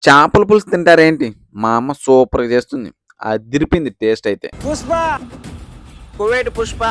చేపల పులుసు తింటారేంటి? మా అమ్మ సూపర్‌గా చేస్తుంది. అదిరిపోయింది టేస్ట్ అయితే. పుష్ప కువైట్ పుష్ప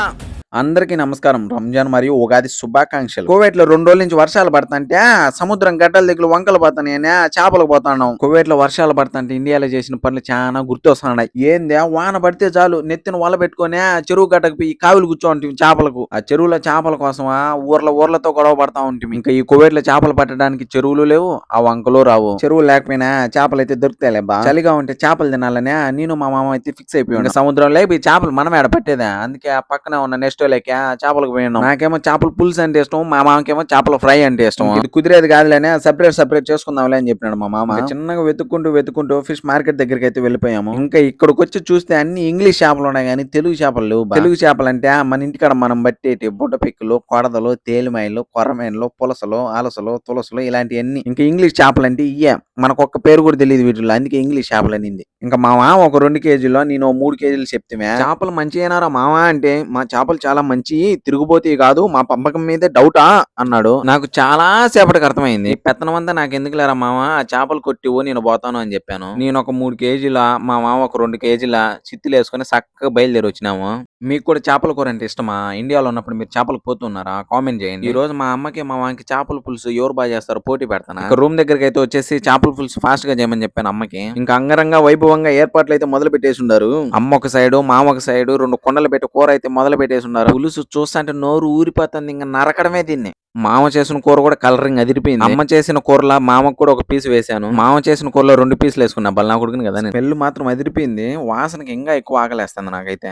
అందరికీ నమస్కారం. రంజాన్ మరియు ఉగాది శుభాకాంక్షలు. కువైట్‌లో 2 రోజుల నుంచి వర్షాలు పడతంటే సముద్రం గడ్డల దగ్గర వంకలు పోతున్నాయని చేపలకు పోతున్నాం. కువైట్‌లో వర్షాలు పడతంటే ఇండియాలో చేసిన పనులు చానా గుర్తొస్తున్నాయి. ఏందే వాన పడితే చాలు నెత్తిన వల పెట్టుకొని చెరువు గడ్డకు పోయి కావిలి కూర్చోంటిమి చేపలకు. ఆ చెరువులో చేపల కోసమా ఊర్లతో గొడవ పడతా ఉంటిమి. ఇంకా ఈ కువైట్‌లో చేపలు పట్టడానికి చెరువులు లేవు, ఆ వంకలు రావు. చెరువు లేకపోయినా చేపలు అయితే దొరుకుతాయిలే బా. చలిగా ఉంటే చేపలు తినాలని నేను మా మామ అయితే ఫిక్స్ అయిపోయాను. సముద్రంలో పోయి చేపలు మనం ఏడ పట్టేదా, అందుకే ఆ పక్కనే ఉన్న నెక్స్ట్ లేక చేపలకు పోయినాం. నాకేమో చేపల పులుసు అంటే ఇష్టం, మా మామకేమో చేపల ఫ్రై అంటే ఇష్టం. ఇది కుదిరేది కాదులేనే సెపరేట్ చేసుకుందాంలే అని చెప్పినాడు మా మామ. చిన్నగా వెతుక్కుంటూ ఫిష్ మార్కెట్ దగ్గరికి అయితే వెళ్ళిపోయాము. ఇంకా ఇక్కడికి వచ్చి చూస్తే అన్ని ఇంగ్లీష్ చేపలు ఉన్నాయి కానీ తెలుగు చేపలు లేవు. తెలుగు చేపలు అంటే మన ఇంటికాడ మనం బట్టేటి బుట్ట పిక్కులు, కొడదలు, తేలిమాయలు, కొర్రమేన్లు, పులసలు, అలసలు, తులసలు ఇలాంటివన్నీ. ఇంకా ఇంగ్లీష్ చేపలు అంటే ఇయ్యే, మనకు ఒక్క పేరు కూడా తెలియదు వీటిలో, అందుకే ఇంగ్లీష్ చేపలు అనింది. ఇంకా మా మామ ఒక 2 కేజీలో నేను 3 కేజీలు చెప్తే చేపలు మంచిగానారా మామ అంటే, మా చేపలు చాలా మంచి తిరుగుబోతే కాదు, మా పంపకం మీదే డౌటా అన్నాడు. నాకు చాలా సేపటికి అర్థమైంది. పెత్తనం అంతా నాకు ఎందుకు లేరా మామ, ఆ చేపలు కొట్టివో నేను పోతాను అని చెప్పాను. నేను ఒక 3 కేజీల, మా మామ ఒక 2 కేజీల చిత్తులు వేసుకుని చక్కగా బయలుదేరి వచ్చినాము. మీకు కూడా చేపల కూర అంటే ఇష్టమా? ఇండియాలో ఉన్నప్పుడు మీరు చేపలకు పోతున్నారా? కామెంట్ చేయండి. ఈ రోజు మా అమ్మకి మా మామకి చేపల పులుసు ఎవరు బాగా చేస్తారో పోటీ పెడతాను. రూమ్ దగ్గరికి అయితే వచ్చేసి చేపల పులుసు ఫాస్ట్ గా చేయమని చెప్పాను అమ్మకి. ఇంకా అంగరంగ వైభవంగా ఏర్పాట్లు అయితే మొదలు పెట్టేసి ఉన్నారు. అమ్మ ఒక సైడు, మామ ఒక సైడు, 2 కుండలు పెట్టి కూర అయితే మొదలు పెట్టేసి ఉన్నారు. పులుసు చూస్తుంటే నోరు ఊరిపోతుంది, ఇంకా నరకడమే దీన్ని. మామ చేసిన కూర కూడా కలరింగ్ అదిరిపోయింది. అమ్మ చేసిన కూరలా మామకు కూడా ఒక పీస్ వేసాను. మామ చేసిన కూరలో 2 పీసులు వేసుకున్నా, బల్ నా కొడుకుని కదా. స్మెల్ మాత్రం అదిరిపోయింది, వాసనకి ఇంకా ఎక్కువ ఆకలేస్తుంది నాకైతే.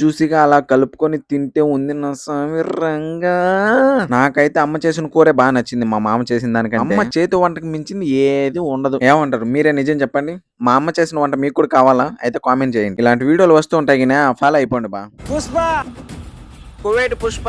జ్యూసీగా అలా కలుపుకొని తింటే ఉంది నా స్వామి రంగా. నాకైతే అమ్మ చేసిన కూరే బాగా నచ్చింది మా మామ చేసిన దానికంటే. అమ్మ చేతి వంటకి మించింది ఏది ఉండదు. ఏమంటారు మీరే? నిజం చెప్పండి. మా అమ్మ చేసిన వంట మీకు కూడా కావాలా? అయితే కామెంట్ చేయండి. ఇలాంటి వీడియోలు వస్తూ ఉంటాయి, ఫాలో అయిపోండి బా. పుష్ప కువైట్ పుష్ప